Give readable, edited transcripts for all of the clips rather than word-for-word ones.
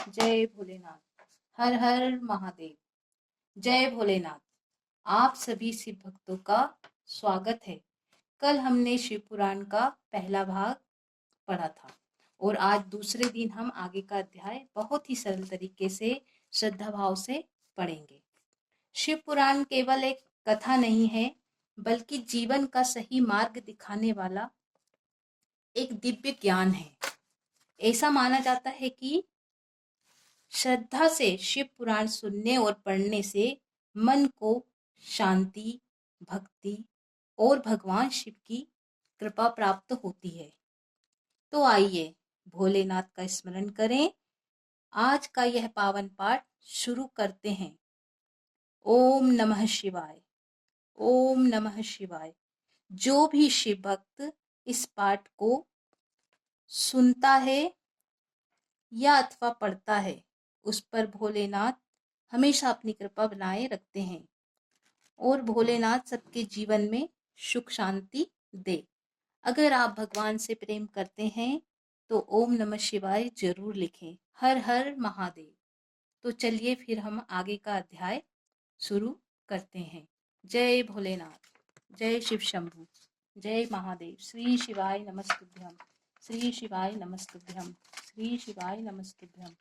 जय भोलेनाथ। हर हर महादेव। जय भोलेनाथ। आप सभी शिव भक्तों का स्वागत है। कल हमने शिव पुराण का पहला भाग पढ़ा था और आज दूसरे दिन हम आगे का अध्याय बहुत ही सरल तरीके से श्रद्धा भाव से पढ़ेंगे। शिव पुराण केवल एक कथा नहीं है, बल्कि जीवन का सही मार्ग दिखाने वाला एक दिव्य ज्ञान है। ऐसा माना जाता है कि श्रद्धा से शिव पुराण सुनने और पढ़ने से मन को शांति, भक्ति और भगवान शिव की कृपा प्राप्त होती है। तो आइए भोलेनाथ का स्मरण करें। आज का यह पावन पाठ शुरू करते हैं। ओम नमः शिवाय। ओम नमः शिवाय। जो भी शिव भक्त इस पाठ को सुनता है या अथवा पढ़ता है, उस पर भोलेनाथ हमेशा अपनी कृपा बनाए रखते हैं और भोलेनाथ सबके जीवन में सुख शांति दे। अगर आप भगवान से प्रेम करते हैं तो ओम नमः शिवाय जरूर लिखें। हर हर महादेव। तो चलिए फिर हम आगे का अध्याय शुरू करते हैं। जय भोलेनाथ। जय शिव शंभु। जय महादेव। श्री शिवाय नमस्तुभ्यम। श्री शिवाय नमस्तुभ्यम। श्री शिवाय नमस्तुभ्यम।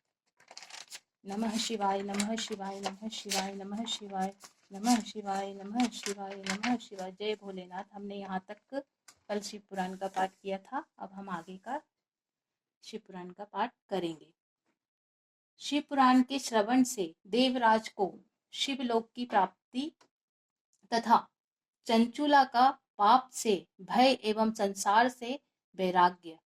नमः शिवाय नमः शिवाय नमः शिवाय नमः शिवाय नमः शिवाय नमः शिवाय नमः शिवाय। जय भोलेनाथ। हमने यहाँ तक कल शिव पुराण का पाठ किया था। अब हम आगे का शिव पुराण का पाठ करेंगे। शिव पुराण के श्रवण से देवराज को शिवलोक की प्राप्ति तथा चंचुला का पाप से भय एवं संसार से वैराग्य।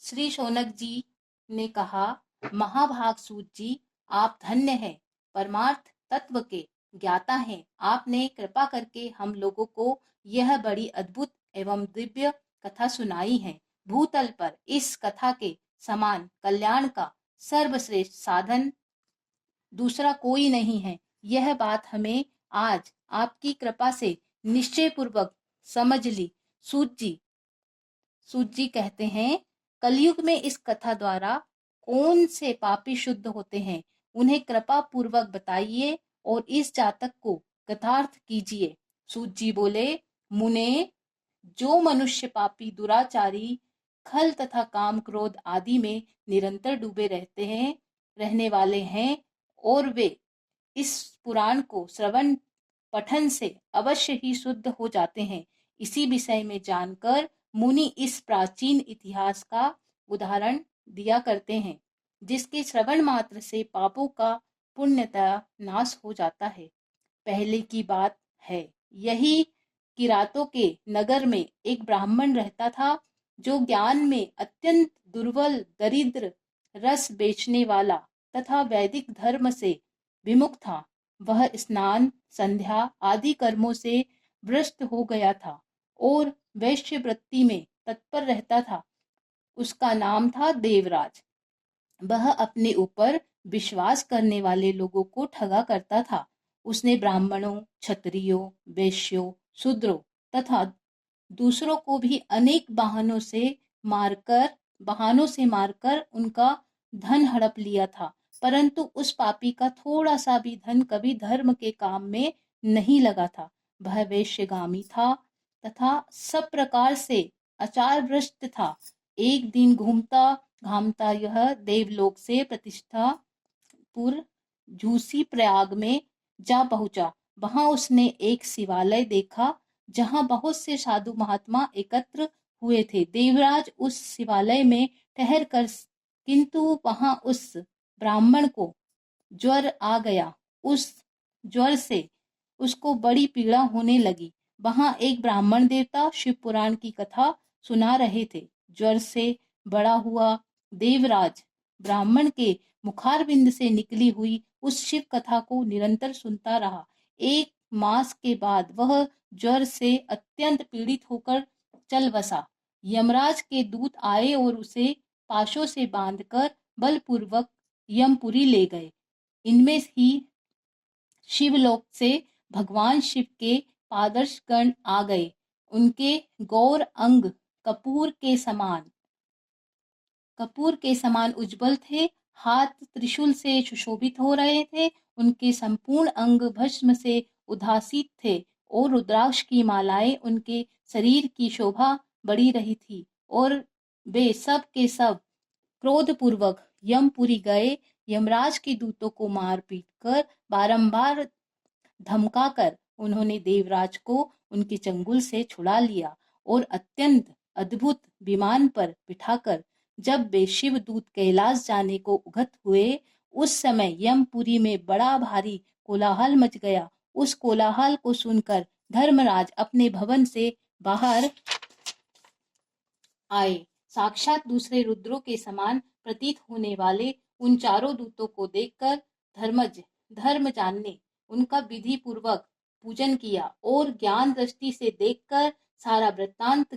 श्री शौनक जी ने कहा, महाभाग सूत जी, आप धन्य हैं, परमार्थ तत्व के ज्ञाता हैं। आपने कृपा करके हम लोगों को यह बड़ी अद्भुत एवं दिव्य कथा सुनाई है। भूतल पर इस कथा के समान कल्याण का सर्वश्रेष्ठ साधन दूसरा कोई नहीं है। यह बात हमें आज आपकी कृपा से निश्चय पूर्वक समझ ली। सूत जी कहते हैं, कलयुग में इस कथा द्वारा कौन से पापी शुद्ध होते हैं, उन्हें कृपा पूर्वक बताइए और इस जातक को कृतार्थ कीजिए। सूत जी बोले, मुने, जो मनुष्य पापी, दुराचारी, खल तथा काम क्रोध आदि में निरंतर डूबे रहने वाले हैं और वे इस पुराण को श्रवण पठन से अवश्य ही शुद्ध हो जाते हैं, इसी विषय में जानकर मुनि इस प्राचीन इतिहास का उदाहरण दिया करते हैं, जिसके श्रवण मात्र से पापों का पुण्यतः नाश हो जाता है। पहले की बात है, यही किरातों के नगर में एक ब्राह्मण रहता था, जो ज्ञान में अत्यंत दुर्बल, दरिद्र, रस बेचने वाला तथा वैदिक धर्म से विमुख था। वह स्नान, संध्या आदि कर्मों से भ्रष्ट हो गया था और वैश्य वृत्ति में तत्पर रहता था। उसका नाम था देवराज। वह अपने ऊपर विश्वास करने वाले लोगों को ठगा करता था। उसने ब्राह्मणों, क्षत्रियों, वैश्यों, शूद्रों तथा दूसरों को भी अनेक बहानों से मारकर उनका धन हड़प लिया था, परंतु उस पापी का थोड़ा सा भी धन कभी धर्म के काम में नहीं लगा था। वह वैश्यगामी था तथा सब प्रकार से आचार भ्रष्ट था। एक दिन घूमता घामता यह देवलोक से प्रतिष्ठा पुर झूसी प्रयाग में जा पहुंचा। वहां उसने एक शिवालय देखा, जहां बहुत से साधु महात्मा एकत्र हुए थे। देवराज उस शिवालय में ठहर कर, किंतु वहां उस ब्राह्मण को ज्वर आ गया। उस ज्वर से उसको बड़ी पीड़ा होने लगी। वहां एक ब्राह्मण देवता शिव पुराण की कथा सुना रहे थे। ज्वर से बड़ा हुआ देवराज ब्राह्मण के मुखारविंद से निकली हुई उस शिव कथा को निरंतर सुनता रहा। एक मास के बाद वह ज्वर से अत्यंत पीड़ित होकर चल बसा। यमराज के दूत आए और उसे पाशों से बांधकर बलपूर्वक यमपुरी ले गए। इनमें ही शिवलोक से भगवान शिव के पादर्शगण आ गए। उनके गौर अंग कपूर के समान उज्जवल थे। हाथ त्रिशूल से सुशोभित हो रहे थे, उनके संपूर्ण अंग भस्म से उद्भासित थे और रुद्राक्ष की मालाएं उनके शरीर की शोभा बढ़ी रही थी। और वे सब के सब क्रोधपूर्वक यमपुरी गए। यमराज के दूतों को मार पीट कर बारंबार धमकाकर उन्होंने देवराज को उनके चंगुल से छुड़ा लिया और अत्यंत अद्भुत विमान पर बिठाकर जब वे शिवदूत कैलाश जाने को उगत हुए, उस समय यमपुरी में बड़ा भारी कोलाहल मच गया। उस कोलाहल को सुनकर धर्मराज अपने भवन से बाहर आए। साक्षात दूसरे रुद्रों के समान प्रतीत होने वाले उन चारों दूतों को देखकर धर्मज धर्म जानने उनका विधि पूर्वक पूजन किया और ज्ञान दृष्टि से देखकर सारा वृत्तांत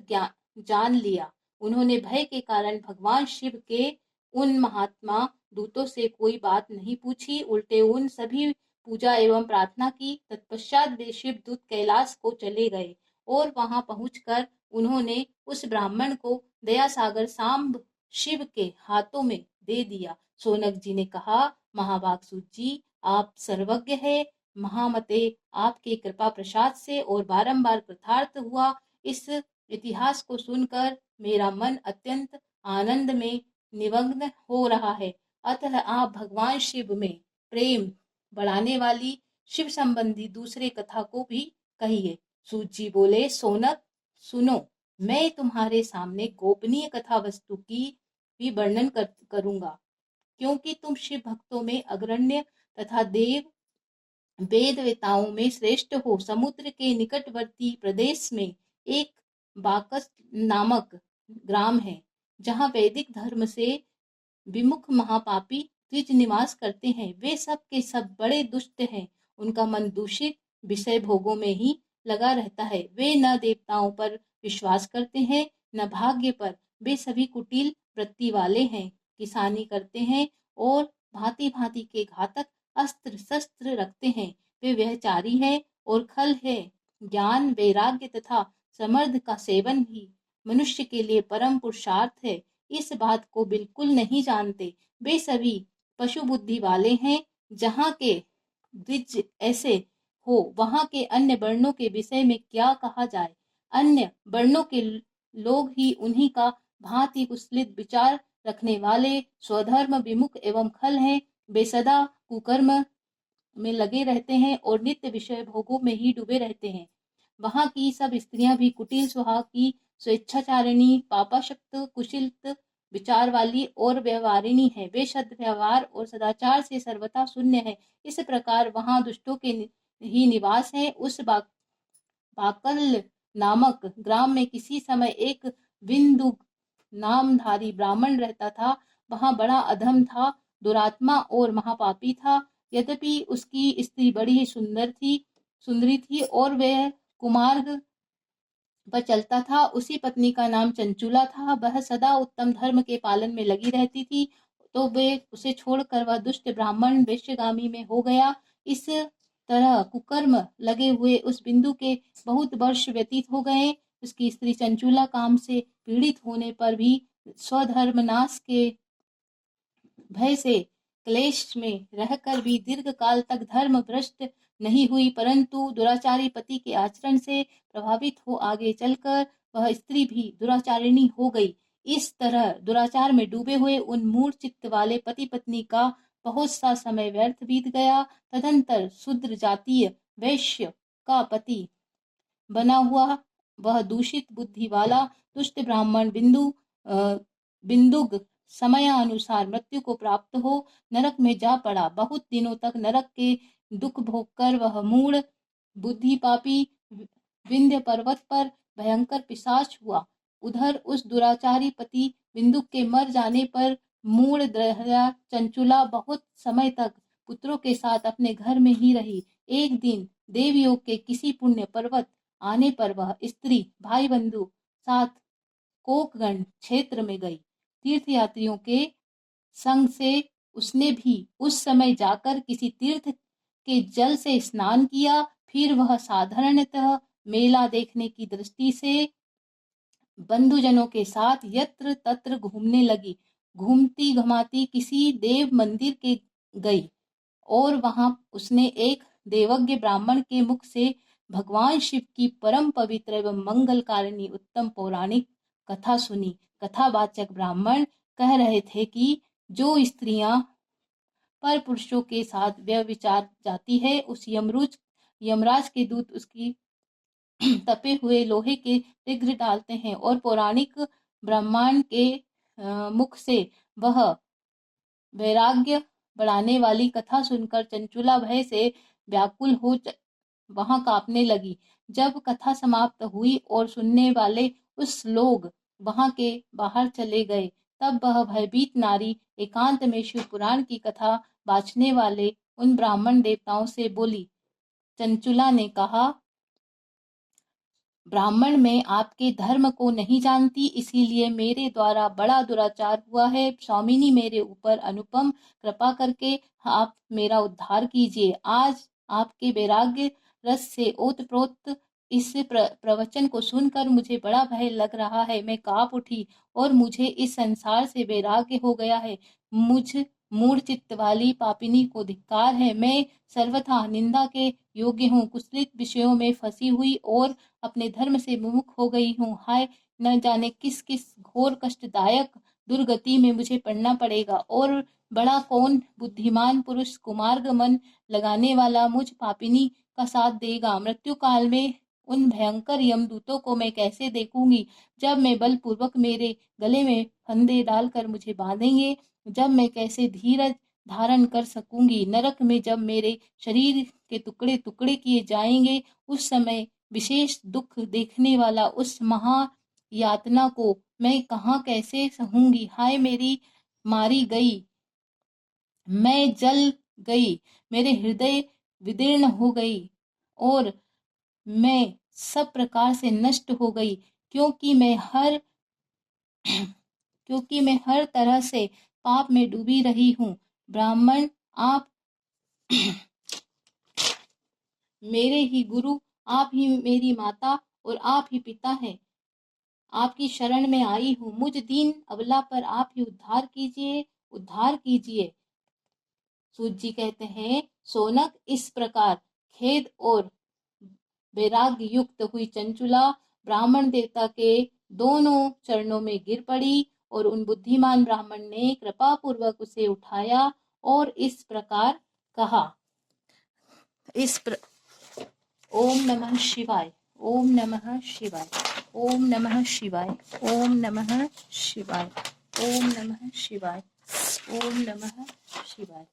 जान लिया। उन्होंने भय के कारण भगवान शिव के उन महात्मा दूतों से कोई बात नहीं पूछी, उल्टे उन सभी पूजा एवं प्रार्थना की। तत्पश्चात वे शिव दूत कैलाश को चले गए और वहां पहुंचकर उन्होंने उस ब्राह्मण को दया सागर सांब शिव के हाथों में दे दिया। सोनक जी ने कहा, महाभागसुत जी, आप सर्वज्ञ है। महामते, आपके कृपा प्रसाद से और बारंबार कृतार्थ हुआ इस इतिहास को सुनकर मेरा मन अत्यंत आनंद में निमग्न हो रहा है। अतः आप भगवान शिव में प्रेम बढ़ाने वाली शिव संबंधी दूसरे कथा को भी कहिए। सूत जी बोले, सोनक सुनो, मैं तुम्हारे सामने गोपनीय कथा वस्तु की भी वर्णन करूंगा, क्योंकि तुम शिव भक्तों में अग्रण्य तथा देव वेदवेताओं में श्रेष्ठ हो। समुद्र के निकटवर्ती प्रदेश में एक बाकस नामक ग्राम है, जहाँ वैदिक धर्म से विमुख महापापी द्विज निवास करते हैं। वे सब के सब बड़े दुष्ट हैं। उनका मन दूषित विषय भोगों में ही लगा रहता है। वे न देवताओं पर विश्वास करते हैं, न भाग्य पर। वे सभी कुटिल वृत्ति वाले हैं, किसानी करते हैं और भांति भांति के घातक अस्त्र शस्त्र रखते हैं। वे व्यभिचारी हैं और खल है। ज्ञान, वैराग्य तथा समर्थ का सेवन ही मनुष्य के लिए परम पुरुषार्थ है, इस बात को बिल्कुल नहीं जानते। वे सभी पशु बुद्धि वाले हैं। जहाँ के द्विज ऐसे हो, वहाँ के अन्य वर्णों के विषय में क्या कहा जाए। अन्य वर्णों के लोग ही उन्हीं का भांति कुत्सित विचार रखने वाले, स्वधर्म विमुख एवं खल हैं। वे सदा कुकर्म में लगे रहते हैं और नित्य विषय भोगों में ही डूबे रहते हैं। वहां की सब स्त्रियां भी कुटिल स्वभाव की, स्वेच्छाचारिणी, पापाशक्त, कुशिलित विचार वाली और व्यवहारिणी है। वे सद्व्यवहार और सदाचार से सर्वथा शून्य है। इस प्रकार वहां दुष्टों के ही निवास है। उस बाकल नामक ग्राम में किसी समय एक बिंदु नामधारी ब्राह्मण रहता था। वहां बड़ा अधम था, दुरात्मा और महापापी था। यद्यपि उसकी स्त्री बड़ी ही सुंदरी थी और वह कुमार्ग पर चलता था। उसी पत्नी का नाम चंचुला था। वह सदा उत्तम धर्म के पालन में लगी रहती थी, तो वे उसे छोड़कर वह दुष्ट ब्राह्मण वैश्यगामी में हो गया। इस तरह कुकर्म लगे हुए उस बिंदु के बहुत वर्ष व्यतीत हो गए। उसकी स्त्री चंचुला काम से पीड़ित होने पर भी स्वधर्म नाश के भय से क्लेश में रहकर भी दीर्घ काल तक धर्म भ्रष्ट नहीं हुई, परंतु दुराचारी पति के आचरण से प्रभावित हो आगे चलकर वह स्त्री भी दुराचारिणी हो गई। इस तरह दुराचार में डूबे हुए उन मूढ़ चित्त वाले पति पत्नी का बहुत सा समय व्यर्थ बीत गया। तदंतर शूद्र जातीय वैश्य का पति बना हुआ वह दूषित बुद्धि वाला दुष्ट ब्राह्मण बिंदुग समयानुसार मृत्यु को प्राप्त हो नरक में जा पड़ा। बहुत दिनों तक नरक के दुख भोगकर वह मूढ़ बुद्धि पापी विंध्य पर्वत पर भयंकर पिशाच हुआ। उधर उस दुराचारी पति बिंदुक के मर जाने पर मूढ़ दया चंचुला बहुत समय तक पुत्रों के साथ अपने घर में ही रही। एक दिन देवयोग के किसी पुण्य पर्वत आने पर वह स्त्री भाई बंधु साथ कोकगण क्षेत्र में गई। तीर्थयात्रियों के संग से उसने भी उस समय जाकर किसी तीर्थ के जल से स्नान किया। फिर वह साधारणतः मेला देखने की दृष्टि से बंधुजनों के साथ यत्र तत्र घूमने लगी। घूमती घुमाती किसी देव मंदिर के गई और वहां उसने एक देवज्ञ ब्राह्मण के मुख से भगवान शिव की परम पवित्र एवं मंगलकारिणी उत्तम पौराणिक कथा सुनी। कथावाचक ब्राह्मण कह रहे थे कि जो स्त्रियां पर पुरुषों के साथ व्यभिचार जाती है, उस यमराज के दूत उसकी तपे हुए लोहे के शीघ्र डालते हैं। और पौराणिक ब्रह्मांड के मुख से वह वैराग्य बढ़ाने वाली कथा सुनकर चंचुला भय से व्याकुल हो वहां कांपने लगी। जब कथा समाप्त हुई और सुनने वाले उस लोग वहां के बाहर चले गए, तब वह भयभीत नारी एकांत में शिव पुराण की कथा बाँचने वाले उन ब्राह्मण देवताओं से बोली। चंचुला ने कहा, ब्राह्मण मैं आपके धर्म को नहीं जानती, इसीलिए मेरे द्वारा बड़ा दुराचार हुआ है। स्वामिनी मेरे ऊपर अनुपम कृपा करके आप मेरा उद्धार कीजिए। आज आपके वैराग्य रस से ओतप्रोत इस प्रवचन को सुनकर मुझे बड़ा भय लग रहा है। मैं कांप उठी और मुझे इस संसार से वैराग्य हो गया है। मुझ मूढ़ चित्त वाली पापिनी को धिक्कार है। मैं सर्वथा निंदा के योग्य हूँ, कुत्सित विषयों में फंसी हुई और अपने धर्म से विमुख हो गई हूँ। हाय, न जाने किस किस घोर कष्टदायक दुर्गति में मुझे पड़ना पड़ेगा और बड़ा कौन बुद्धिमान पुरुष कुमार्ग मन लगाने वाला मुझ पापिनी का साथ देगा। मृत्यु काल में उन भयंकर यमदूतों को मैं कैसे देखूंगी, जब मैं बलपूर्वक मेरे गले में फंदे डालकर मुझे बांधेंगे। जब मैं कैसे धीरज धारण कर सकूंगी। नरक में जब मेरे शरीर के टुकड़े टुकड़े किए जाएंगे, उस समय विशेष दुख देखने वाला उस महा यातना को मैं कहाँ कैसे सहूंगी। हाय, मेरी मारी गई, मैं जल गई, मेरे हृदय विदीर्ण हो गई और मैं सब प्रकार से नष्ट हो गई, क्योंकि मैं हर तरह से पाप में डूबी रही हूँ। ब्राह्मण, आप मेरे ही गुरु, आप ही मेरी माता और आप ही पिता हैं। आपकी शरण में आई हूँ। मुझ दीन अबला पर आप ही उद्धार कीजिए, उद्धार कीजिए। सूत जी कहते हैं, सोनक इस प्रकार खेद और वैराग्य युक्त हुई चंचुला ब्राह्मण देवता के दोनों चरणों में गिर पड़ी और उन बुद्धिमान ब्राह्मण ने कृपा पूर्वक उसे उठाया और इस प्रकार कहा। ओम नमः शिवाय, ओम नमः शिवाय, ओम नमः शिवाय, ओम नमः शिवाय, ओम नमः शिवाय, ओम नमः शिवाय।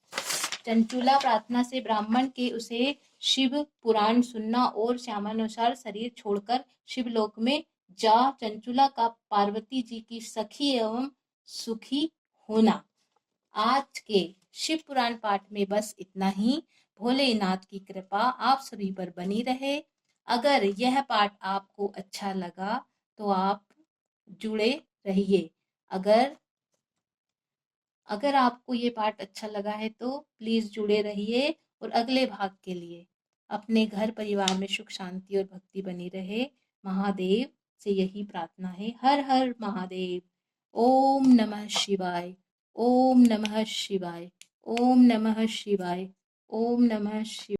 चंचुला प्रार्थना से ब्राह्मण के उसे शिव पुराण सुनना और श्यामानुसार शरीर छोड़कर शिवलोक में जा चंचुला का पार्वती जी की सखी एवं सुखी होना। आज के शिव पुराण पाठ में बस इतना ही। भोलेनाथ की कृपा आप सभी पर बनी रहे। अगर यह पाठ आपको अच्छा लगा तो आप जुड़े रहिए। अगर आपको ये पाठ अच्छा लगा है तो प्लीज जुड़े रहिए और अगले भाग के लिए अपने घर परिवार में सुख शांति और भक्ति बनी रहे। महादेव से यही प्रार्थना है। हर हर महादेव। ओम नमः शिवाय, ओम नमः शिवाय, ओम नमः शिवाय, ओम नमः शिवाय।